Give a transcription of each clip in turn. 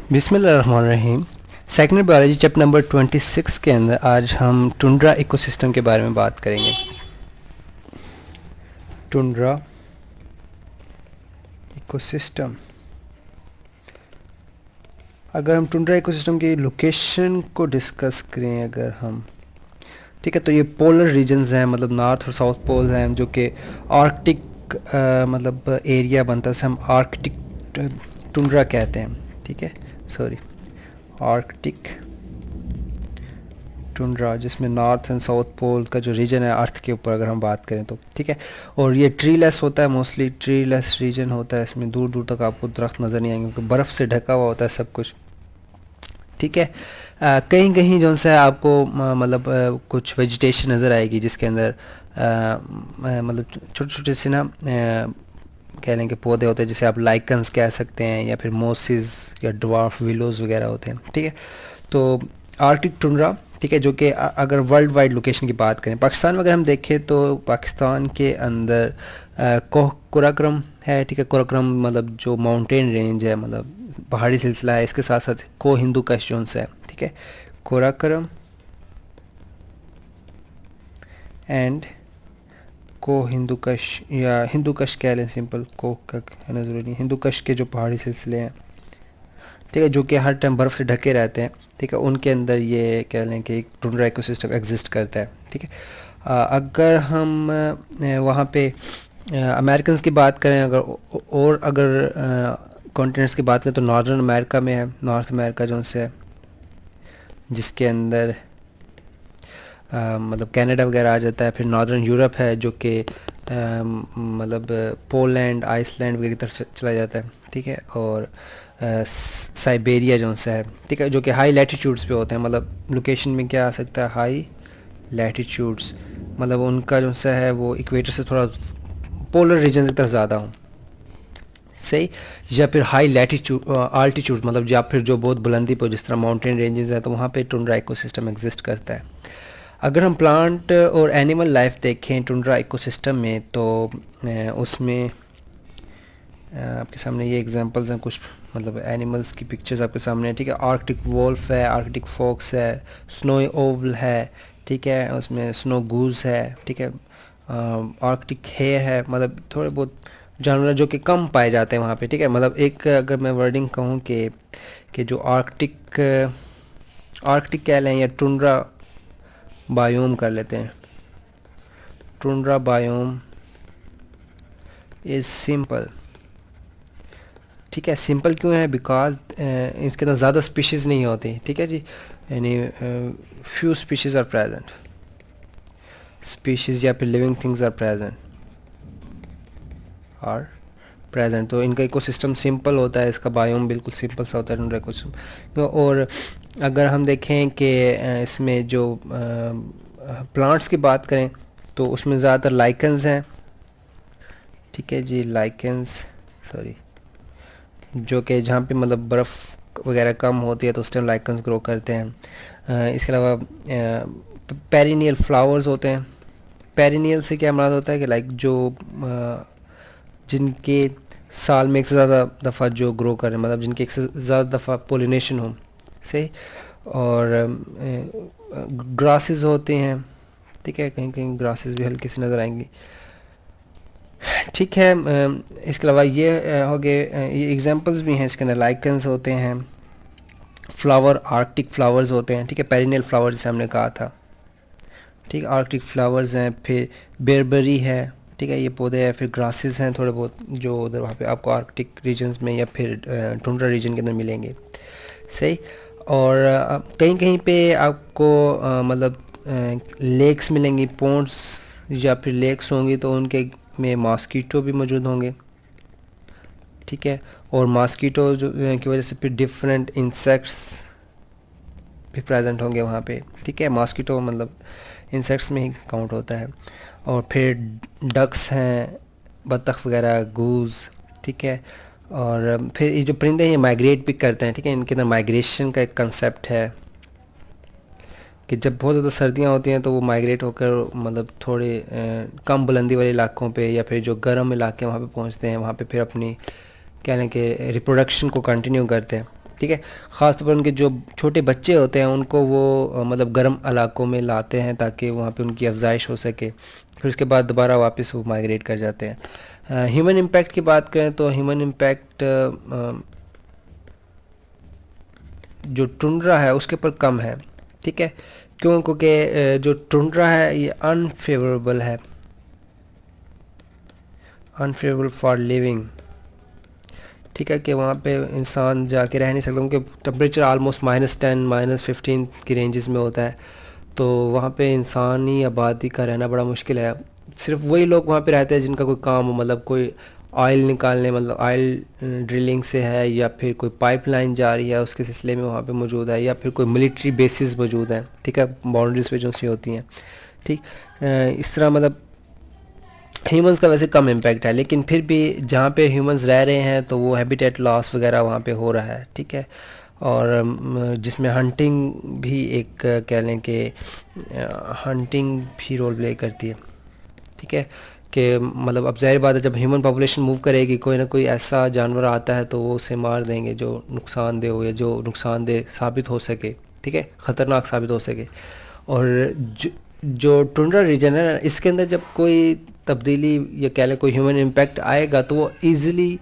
बिस्मिल्लाहिर्रहमानिर्रहीम। Secondary biology chapter number 26 के अंदर आज हम टुंड्रा इकोसिस्टम के बारे में बात करेंगे। टुंड्रा इकोसिस्टम, अगर हम टुंड्रा इकोसिस्टम की लोकेशन को डिस्कस करें अगर हम, ठीक है, तो ये पोलर रीजन्स हैं, मतलब नॉर्थ और साउथ पोल हैं, जो कि आर्कटिक मतलब एरिया बनता है, उसे हम आर्कटिक टुंड्रा कहते हैं। ठीक है, सॉरी, आर्कटिक टुंड्रा, जिसमें नॉर्थ एंड साउथ पोल का जो रीजन है अर्थ के ऊपर अगर हम बात करें तो, ठीक है। और ये ट्रीलेस होता है, मोस्टली ट्रीलेस रीजन होता है, इसमें दूर दूर तक आपको दरख्त नज़र नहीं आएंगे क्योंकि बर्फ़ से ढका हुआ होता है सब कुछ। ठीक है, कहीं कहीं जो है आपको मतलब कुछ वेजिटेशन नज़र आएगी जिसके अंदर मतलब छोटे छोटे से ना कह लें कि पौधे होते हैं, जिसे आप लाइकन्स कह सकते हैं, या फिर मोसिस या ड्वार्फ विलोज वगैरह होते हैं। ठीक है, तो आर्कटिक टुंड्रा, ठीक है, जो कि अगर वर्ल्ड वाइड लोकेशन की बात करें, पाकिस्तान में अगर हम देखें तो पाकिस्तान के अंदर कोराक्रम है। ठीक है, कोराक्रम मतलब जो माउंटेन रेंज है, मतलब पहाड़ी सिलसिला है, इसके साथ साथ को हिंदू कश जोन है। ठीक है, कोराक्रम एंड को हिंदू कश, या हिंदू कश कह लें, सिंपल को का कहना ज़रूरी नहीं, हिंदू कश के जो पहाड़ी सिलसिले हैं, ठीक है, जो कि हर टाइम बर्फ़ से ढके रहते हैं। ठीक है, उनके अंदर ये कह लें कि एक टुंड्रा इकोसिस्टम एग्जिस्ट करता है। ठीक है, अगर हम वहाँ पे अमेरिकन्स की बात करें, और अगर कॉन्टिनेंट्स की बात करें तो नॉर्दर्न अमेरिका में है, नॉर्थ अमेरिका जो से, जिसके अंदर मतलब कनाडा वगैरह आ जाता है। फिर नॉर्दर्न यूरोप है जो कि मतलब पोलैंड, आइसलैंड वगैरह की तरफ चला जाता है। ठीक है, और साइबेरिया जो सा है, ठीक है, जो कि हाई लैटिट्यूड्स पे होते हैं। मतलब लोकेशन में क्या आ सकता है, हाई लैटिट्यूड्स, मतलब उनका जो सा है वो इक्वेटर से थोड़ा पोलर रीजन की तरफ ज़्यादा हूँ, सही। या फिर हाई लैटिट्यूड आल्टीट्यूड, मतलब या फिर जो बहुत बुलंदी पर, जिस तरह माउंटेन रेंजेस है, तो वहाँ पे टुंड्रा इकोसिस्टम एग्जिस्ट करता है। अगर हम प्लांट और एनिमल लाइफ देखें टुंड्रा इकोसिस्टम में, तो उसमें आपके सामने ये एग्जांपल्स हैं कुछ, मतलब एनिमल्स की पिक्चर्स आपके सामने है। ठीक है, आर्कटिक वोल्फ है, आर्कटिक फॉक्स है, स्नोई ओवल है, ठीक है, उसमें स्नो गूज है, ठीक है, आर्कटिक हेयर है, मतलब थोड़े बहुत जानवर जो कि कम पाए जाते हैं वहाँ पे। ठीक है, मतलब एक अगर मैं वर्डिंग कहूँ कि जो आर्कटिक आर्कटिक कह लें या टुंड्रा बायोम कर लेते हैं, टुंड्रा बायोम इज़ सिंपल। ठीक है, सिंपल क्यों है, बिकॉज इसके अंदर ज़्यादा स्पीशीज़ नहीं होती। ठीक है जी, यानी few species are present, species या फिर लिविंग थिंग्स आर प्रेजेंट, तो इनका इकोसिस्टम सिंपल होता है, इसका बायोम बिल्कुल सिंपल सा होता है टुंड्रा इकोसिस्टम। और अगर हम देखें कि इसमें जो प्लांट्स की बात करें तो उसमें ज़्यादातर लाइकन्स हैं। ठीक है जी, लाइकन्स, सॉरी, जो कि जहाँ पे मतलब बर्फ़ वगैरह कम होती है तो उस टाइम लाइकन्स ग्रो करते हैं। इसके अलावा पेरिनियल फ्लावर्स होते हैं। पेरिनियल से क्या मुराद होता है कि लाइक जो जिनके साल में एक से ज़्यादा दफ़ा जो ग्रो करें, मतलब जिनके एक से ज़्यादा दफ़ा पोलिनेशन हो, सही। और ग्रासेस होते हैं। ठीक है, कहीं कहीं ग्रासेस भी हल्की सी नज़र आएंगी। ठीक है, इसके अलावा ये हो गए, ये एग्जांपल्स भी हैं इसके अंदर, लाइकन्स होते हैं, फ्लावर आर्कटिक फ्लावर्स होते हैं। ठीक है, पेरिनियल फ्लावर जिसे हमने कहा था। ठीक है, आर्कटिक फ्लावर्स हैं, फिर बेरबरी है। ठीक है, ये पौधे हैं, फिर ग्रासेस हैं थोड़े बहुत जो उधर वहाँ पे आपको आर्कटिक रीजन्स में या फिर टुंड्रा रीजन के अंदर मिलेंगे, सही। और कहीं कहीं पे आपको मतलब लेक्स मिलेंगी, पॉन्ड्स या फिर लेक्स होंगी, तो उनके में मॉस्कीटो भी मौजूद होंगे। ठीक है, और मॉस्कीटो जो की वजह से फिर डिफरेंट इंसेक्ट्स भी प्रेजेंट होंगे वहाँ पे। ठीक है, मॉस्कीटो मतलब इंसेक्ट्स में ही काउंट होता है। और फिर डक्स हैं, बतख वगैरह, गूज। ठीक है, और फिर ये जो परिंदे हैं ये माइग्रेट भी करते हैं। ठीक है, इनके अंदर माइग्रेशन का एक कंसेप्ट है कि जब बहुत ज़्यादा सर्दियाँ होती हैं तो वो माइग्रेट होकर मतलब थोड़े कम बुलंदी वाले इलाकों पे या फिर जो गर्म इलाके हैं वहाँ पे पहुँचते हैं, वहाँ पे फिर अपनी कह लें कि रिप्रोडक्शन को कंटिन्यू करते हैं। ठीक है। ख़ासतौर पर उनके जो छोटे बच्चे होते हैं उनको वो मतलब गर्म इलाकों में लाते हैं ताकि वहाँ पे उनकी अफजाइश हो सके, फिर उसके बाद दोबारा वापस वो माइग्रेट कर जाते हैं। ह्यूमन इम्पैक्ट की बात करें तो ह्यूमन इम्पैक्ट जो टुंड्रा है उसके ऊपर कम है, ठीक है। क्यों? क्योंकि जो टुंड्रा है ये अनफेवरेबल है, अनफेवरेबल फॉर लिविंग, ठीक है, कि वहाँ पे इंसान जाके रह नहीं सकता क्योंकि टेम्परेचर ऑलमोस्ट -10 -15 की रेंजेस में होता है। तो वहाँ पे इंसानी आबादी का रहना बड़ा मुश्किल है। सिर्फ वही लोग वहाँ पे रहते हैं जिनका कोई काम हो, मतलब कोई ऑयल निकालने, मतलब ऑयल ड्रिलिंग से है, या फिर कोई पाइपलाइन जा रही है उसके सिलसिले में वहाँ पे मौजूद है, या फिर कोई मिलिट्री बेसिस मौजूद है, ठीक है, बाउंड्रीज पे जो सी होती हैं, ठीक। इस तरह मतलब ह्यूमंस का वैसे कम इम्पैक्ट है, लेकिन फिर भी जहाँ पे ह्यूमंस रह रहे हैं तो वो हैबिटेट लॉस वगैरह वहाँ पे हो रहा है, ठीक है। और जिसमें हंटिंग भी एक कह लें कि हंटिंग भी रोल प्ले करती है, ठीक है, कि मतलब अब ज़ाहिर बात है जब ह्यूमन पॉपुलेशन मूव करेगी कोई ना कोई ऐसा जानवर आता है तो वो उसे मार देंगे जो नुकसानदेह हो या जो नुकसानदेह साबित हो सके, ठीक है, ख़तरनाक साबित हो सके। और जो टुंड्रा रीजन है ना, इसके अंदर जब कोई तब्दीली या कह लें कोई ह्यूमन इम्पैक्ट आएगा तो वो ईज़िली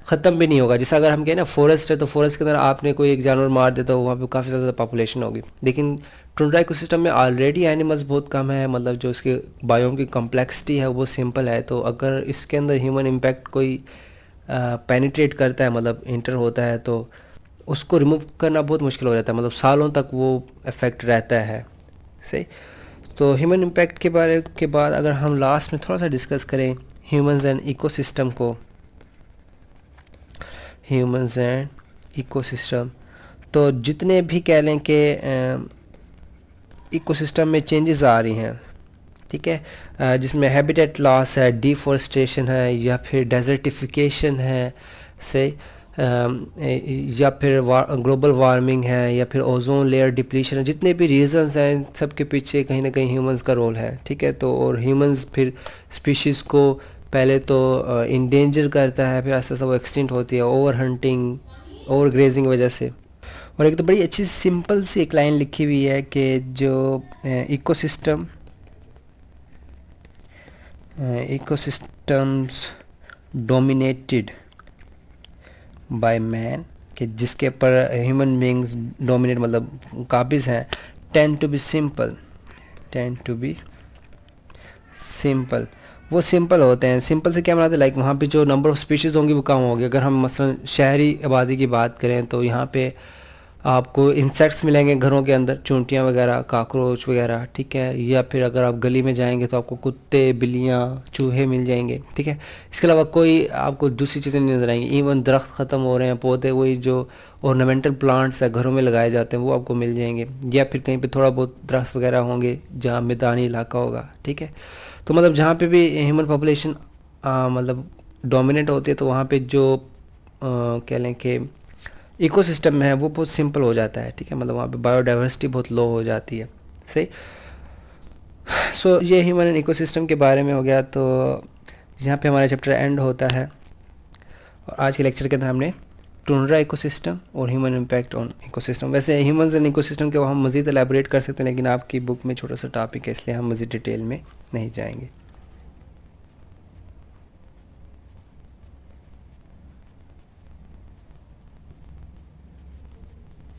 ख़त्म भी नहीं होगा। जैसे अगर हम कहें ना फॉरेस्ट है तो फॉरेस्ट के अंदर आपने कोई एक जानवर मार दे तो वहाँ पे काफ़ी ज़्यादा पॉपुलेशन होगी, लेकिन टुंड्रा इकोसिस्टम में ऑलरेडी एनिमल्स बहुत कम है, मतलब जो इसके बायोम की कम्प्लेक्सिटी है वो सिंपल है। तो अगर इसके अंदर ह्यूमन इम्पैक्ट कोई पेनिट्रेट करता है, मतलब इंटर होता है, तो उसको रिमूव करना बहुत मुश्किल हो जाता है, मतलब सालों तक वो इफ़ेक्ट रहता है, सही। तो ह्यूमन इम्पैक्ट के बारे के बाद अगर हम लास्ट में थोड़ा सा डिस्कस करें ह्यूमंस एंड इकोसिस्टम को, ह्यूमंस एंड इकोसिस्टम, तो जितने भी कह लें कि इकोसिस्टम में चेंजेस आ रही हैं, ठीक है, जिसमें हैबिटेट लॉस है, डिफॉरेस्टेशन है, या फिर डेजर्टिफिकेशन है, से या फिर ग्लोबल वार्मिंग है, या फिर ओजोन लेयर डिप्लीशन है, जितने भी रीजंस हैं सब के पीछे कहीं ना कहीं ह्यूमंस का रोल है, ठीक है। तो और ह्यूमंस फिर स्पीशीज़ को पहले तो इंडेंजर करता है, फिर आस्ते आस्ते वो एक्सटिंक्ट होती है ओवर हंटिंग, ओवर ग्रेजिंग वजह से। और एक तो बड़ी अच्छी सिंपल सी एक लाइन लिखी हुई है कि जो ecosystem ecosystems dominated by man, कि जिसके ऊपर ह्यूमन बींग्स डोमिनेट मतलब काबिज़ हैं, tend to be simple, tend to be simple, वो सिंपल होते हैं। सिंपल से क्या बनाते हैं, लाइक वहाँ पे जो नंबर ऑफ़ स्पीशीज़ होंगी वो कम होगी। अगर हम मसलन शहरी आबादी की बात करें तो यहाँ पे आपको इंसेक्ट्स मिलेंगे घरों के अंदर, चूंटियाँ वगैरह, काकरोच वगैरह, ठीक है, या फिर अगर आप गली में जाएंगे तो आपको कुत्ते, बिल्लियाँ, चूहे मिल जाएंगे, ठीक है। इसके अलावा कोई आपको दूसरी चीज़ें नहीं नजर आएंगी। इवन दरख्त ख़त्म हो रहे हैं, पौधे, वही जो ऑर्नामेंटल प्लांट्स है घरों में लगाए जाते हैं वो आपको मिल जाएंगे, या फिर कहीं पर थोड़ा बहुत दरख्त वगैरह होंगे जहाँ मैदानी इलाका होगा, ठीक है। तो मतलब जहाँ पर भी ह्यूमन पॉपुलेशन मतलब डोमिनेट होती है तो वहाँ पर जो कह लें कि इकोसिस्टम में है वो बहुत सिंपल हो जाता है, ठीक है, मतलब वहाँ पे बायोडाइवर्सिटी बहुत लो हो जाती है, सही। सो ये ह्यूमन एंड इकोसिस्टम के बारे में हो गया। तो यहाँ पे हमारा चैप्टर एंड होता है, और आज के लेक्चर के अंदर हमने टुंड्रा इकोसिस्टम और ह्यूमन इम्पैक्ट ऑन इकोसिस्टम, वैसे ह्यूमंस एंड इकोसिस्टम के वो हम मज़ीद एलैबोरेट कर सकते हैं, लेकिन आपकी बुक में छोटा सा टॉपिक है इसलिए हम मज़ीद डिटेल में नहीं जाएंगे।